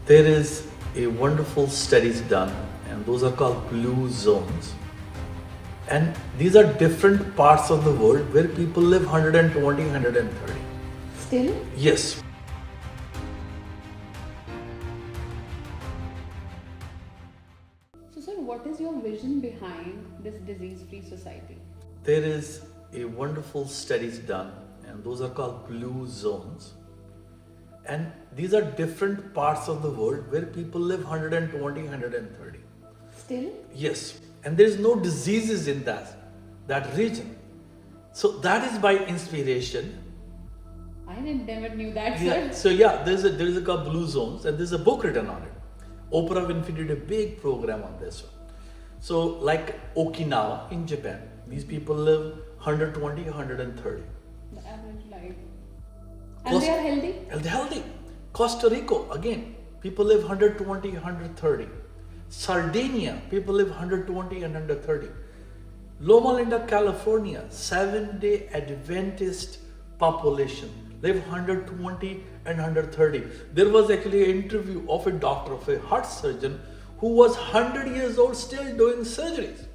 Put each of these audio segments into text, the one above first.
There is a wonderful studies done, and those are called blue zones. And these are different parts of the world where people live 120, 130. Still? Yes. So, sir, what is your vision behind this disease-free society? There is a wonderful studies done, and those are called blue zones. And these are different parts of the world where people live 120, 130. Still? Yes. And there is no diseases in that region. So that is by inspiration. Never knew that, Yeah. sir. So yeah, there is a called Blue Zones, and there's a book written on it. Oprah Winfrey did a big program on this one. So like Okinawa in Japan, these people live 120, 130. The average life. And they are healthy? And they're healthy. Costa Rica, again, people live 120, 130. Sardinia, people live 120 and 130. Loma Linda, California, 7-day Adventist population live 120 and 130. There was actually an interview of a doctor, of a heart surgeon, who was 100 years old still doing surgeries.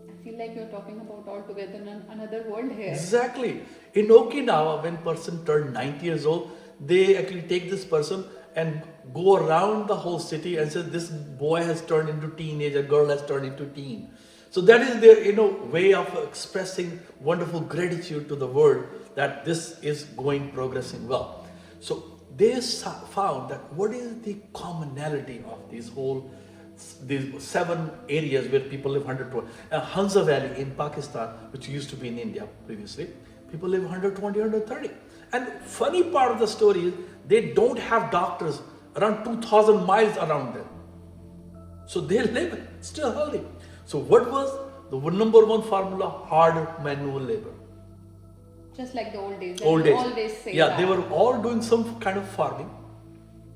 I feel like you're talking about altogether another world here. Exactly. In Okinawa, when person turned 90 years old, they actually take this person and go around the whole city and say, this boy has turned into teenage, a girl has turned into teen. So that is their, way of expressing wonderful gratitude to the world that this is progressing well. So they found that what is the commonality of these 7 areas where people live 120. Hunza Valley in Pakistan, which used to be in India previously, people live 120, 130. And funny part of the story is they don't have doctors around 2,000 miles around them. So they live still healthy. So what was the number one formula? Hard manual labor. Just like the old days. Old days. Always say yeah, that. They were all doing some kind of farming.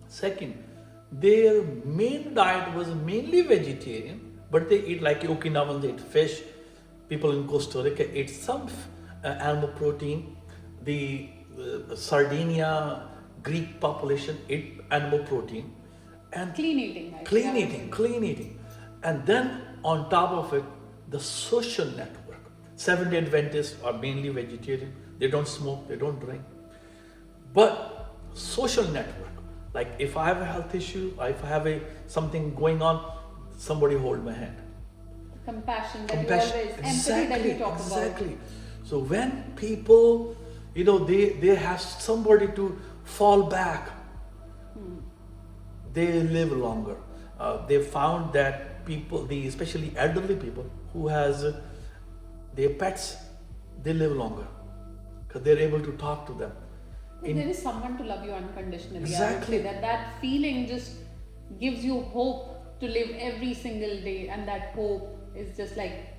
Second, their main diet was mainly vegetarian, but they eat like Okinawans ate fish. People in Costa Rica ate some animal protein. The Sardinia Greek population ate animal protein. And clean eating. Clean eating. And then on top of it, the social network. 7-day Adventists are mainly vegetarian. They don't smoke, they don't drink. But social network, like if I have a health issue, if I have something going on, somebody hold my hand. Compassion that you always, empathy that you talk about. Exactly. So when people, they have somebody to fall back, they live longer. They found that people, especially elderly people who has their pets, they live longer because they're able to talk to them. There is someone to love you unconditionally. Exactly. I would say that feeling just gives you hope to live every single day, and that hope is just like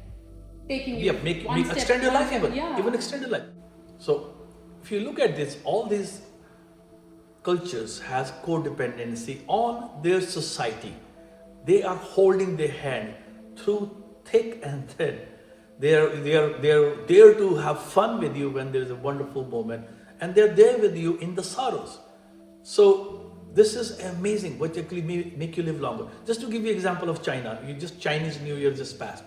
taking you make one step, extend your one life step. even extend your life. So if you look at this, all these cultures has codependency on their society. They are holding their hand through thick and thin. They are there to have fun with you when there is a wonderful moment, and they're there with you in the sorrows. So this is amazing, what actually make you live longer. Just to give you an example of China, Chinese New Year just passed.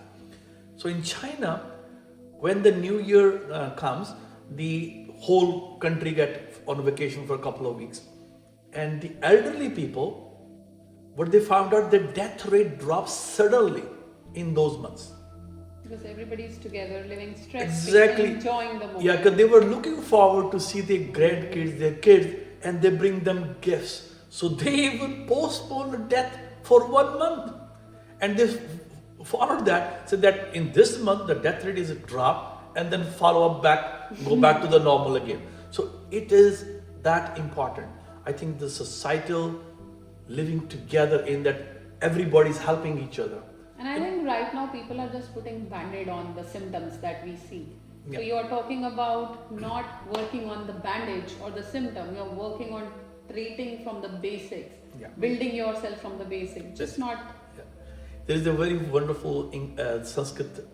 So in China, when the New Year comes, the whole country get on vacation for a couple of weeks. And the elderly people, what they found out, the death rate drops suddenly in those months. Because everybody is together, living stress-free, Exactly. enjoying the moment. Yeah, because they were looking forward to see their grandkids, their kids, and they bring them gifts. So they even postponed death for 1 month. And they followed that, said that in this month the death rate is a drop, and then follow up go back to the normal again. So it is that important. I think the societal living together in that everybody's helping each other. And I think right now people are just putting band-aid on the symptoms that we see. Yeah. So you are talking about not working on the bandage or the symptom. You're working on treating from the basics, building yourself from the basics. Just not. Yeah. There is a very wonderful Sanskrit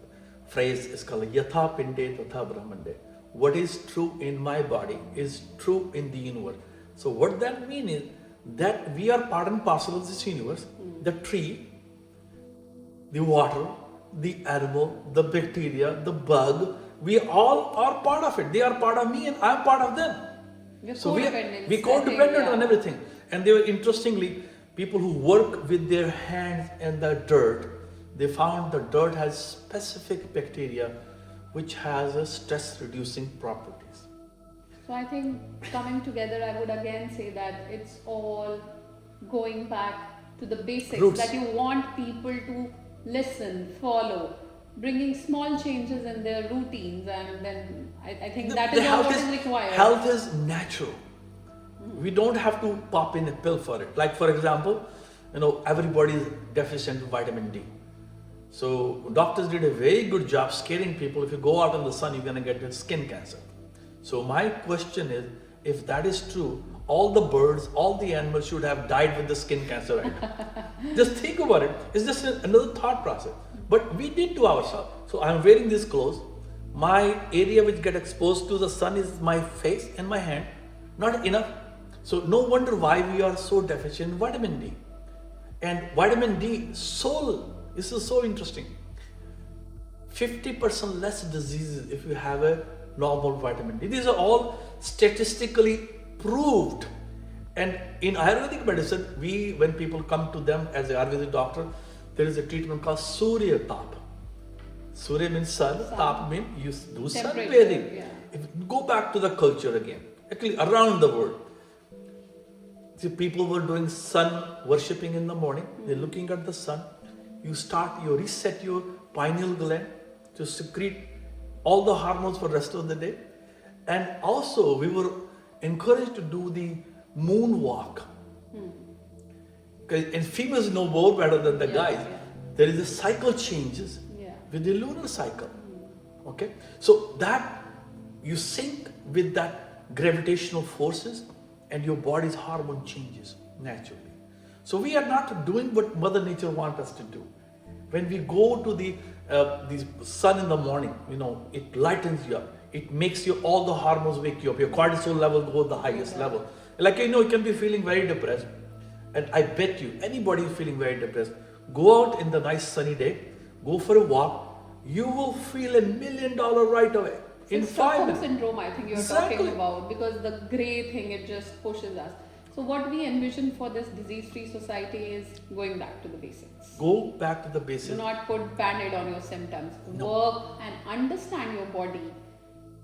phrase. It's called Yatha Pinde Tatha Brahmande. What is true in my body is true in the universe. So what that means is that we are part and parcel of this universe. The tree, the water, the animal, the bacteria, the bug, we all are part of it. They are part of me and I am part of them. We're So codependent. we codependent on everything. And they were interestingly, people who work with their hands and the dirt, they found the dirt has specific bacteria which has a stress reducing properties. So I think coming together, I would again say that it's all going back to the basics, Roots. that you want people to listen, follow, bringing small changes in their routines, and then I think that is all what is required. Health is natural. We don't have to pop in a pill for it. Like for example, everybody is deficient in vitamin D. So doctors did a very good job scaring people. If you go out in the sun, you're going to get skin cancer. So my question is, if that is true, all the birds, all the animals should have died with the skin cancer right now. Just think about it. It's just another thought process. But we did to ourselves. So I'm wearing these clothes. My area which get exposed to the sun is my face and my hand. Not enough. So no wonder why we are so deficient in vitamin D. And vitamin D, this is so interesting. 50% less diseases if you have a normal vitamin D. These are all statistically proved. And in Ayurvedic medicine, when people come to them as an Ayurvedic doctor, there is a treatment called Surya Tap. Surya means sun, Tap means you do sunbathing. Yeah. Go back to the culture again, actually around the world. See, people were doing sun worshipping in the morning. They're looking at the sun. You reset your pineal gland to secrete all the hormones for the rest of the day. And also, we were encouraged to do the moon walk. And females know more better than the guys. Yeah. There is a cycle changes with the lunar cycle. Okay, so that you sync with that gravitational forces, and your body's hormone changes naturally. So we are not doing what Mother Nature wants us to do. When we go to the sun in the morning, it lightens you up. It makes all the hormones wake you up. Your cortisol level goes the highest level. Like you can be feeling very depressed. And I bet you, anybody feeling very depressed, go out in the nice sunny day, go for a walk, you will feel $1 million right away. In It's 5 Stockholm minutes. syndrome, I think you're talking about, because the gray thing, it just pushes us. So what we envision for this disease-free society is going back to the basics. Go back to the basics. Do not put band-aid on your symptoms. No. Work and understand your body,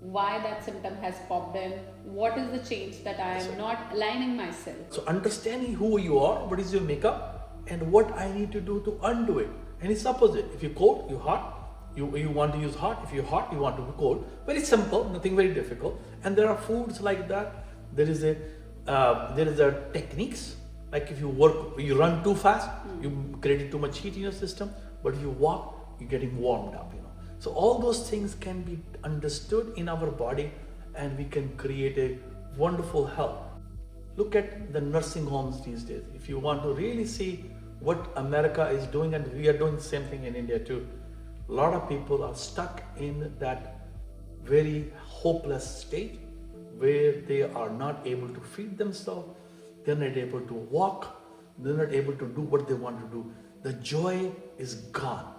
why that symptom has popped in, what is the change that I am not aligning myself. So understanding who you are, what is your makeup, and what I need to do to undo it. And it's opposite. If you're cold, you're hot. You want to use hot. If you're hot, you want to be cold. Very simple, nothing very difficult. And there are foods like that. There is a techniques. Like if you run too fast, you create too much heat in your system. But if you walk, you're getting warmed up. So all those things can be understood in our body, and we can create a wonderful health. Look at the nursing homes these days. If you want to really see what America is doing, and we are doing the same thing in India too. A lot of people are stuck in that very hopeless state where they are not able to feed themselves, they're not able to walk, they're not able to do what they want to do. The joy is gone.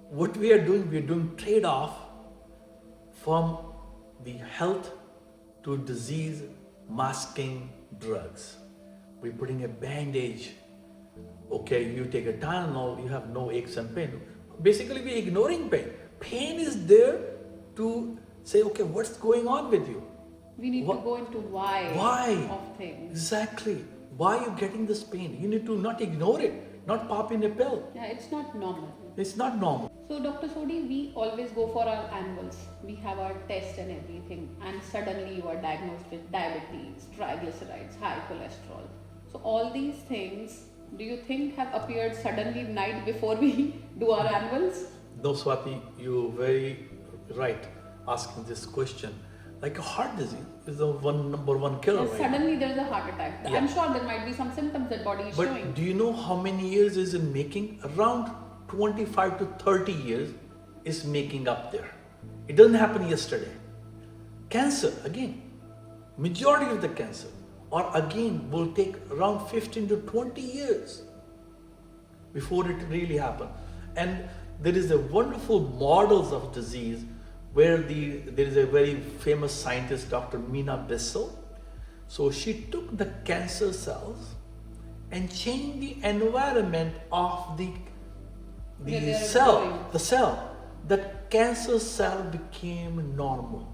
What we are doing trade-off from the health to disease masking drugs. We're putting a bandage. Okay, you take a Tylenol, you have no aches and pain. Basically, we're ignoring pain. Pain is there to say, okay, what's going on with you? We need to go into why of things. Exactly. Why are you getting this pain? You need to not ignore it, not pop in a pill. Yeah, it's not normal. It's not normal. So Dr. Sodhi, we always go for our annuals. We have our test and everything, and suddenly you are diagnosed with diabetes, triglycerides, high cholesterol. So all these things, do you think have appeared suddenly night before we do our annuals? No, Swati, you're very right asking this question. Like a heart disease is the number one killer. Yes, right suddenly there's a heart attack. Yeah. I'm sure there might be some symptoms that body is showing. But do you know how many years is in making? Around 25 to 30 years is making up there. It doesn't happen yesterday. Cancer, again, majority of the cancer, or again will take around 15 to 20 years before it really happens. And there is a wonderful models of disease where there is a very famous scientist, Dr. Mina Bissell. So she took the cancer cells and changed the environment of the cell. That cancer cell became normal.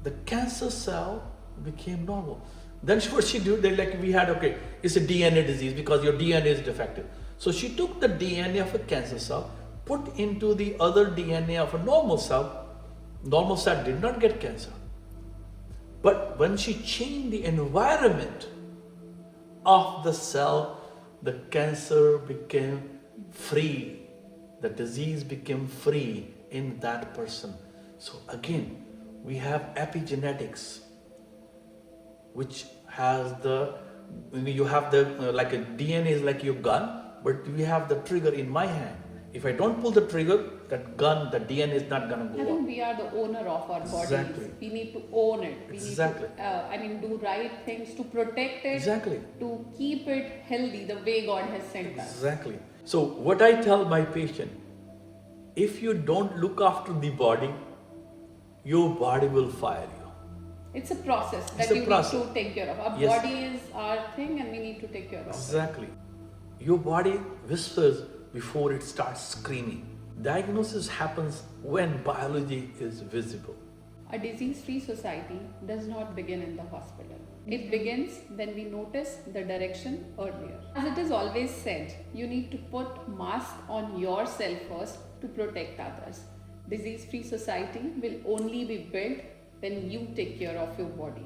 The cancer cell became normal. Then what she did, we had, okay, it's a DNA disease because your DNA is defective. So she took the DNA of a cancer cell, put into the other DNA of a normal cell. Normal cell did not get cancer. But when she changed the environment of the cell, the cancer became free. The disease became free in that person. So again, we have epigenetics, which has you have like a DNA is like your gun, but we have the trigger in my hand. If I don't pull the trigger, that gun, the DNA is not going to go I think off. we are the owner of our bodies. Exactly. We need to own it. We Exactly. need to, do right things to protect it. Exactly. To keep it healthy the way God has sent us. Exactly. So what I tell my patient, if you don't look after the body, your body will fire you. It's a process that It's a you process. need to take care of. Our Yes. body is our thing and we need to take care of it. Exactly. Your body whispers before it starts screaming. Diagnosis happens when biology is visible. A disease-free society does not begin in the hospital. It begins when we notice the direction earlier. As it is always said, you need to put mask on yourself first to protect others. Disease-free society will only be built when you take care of your body.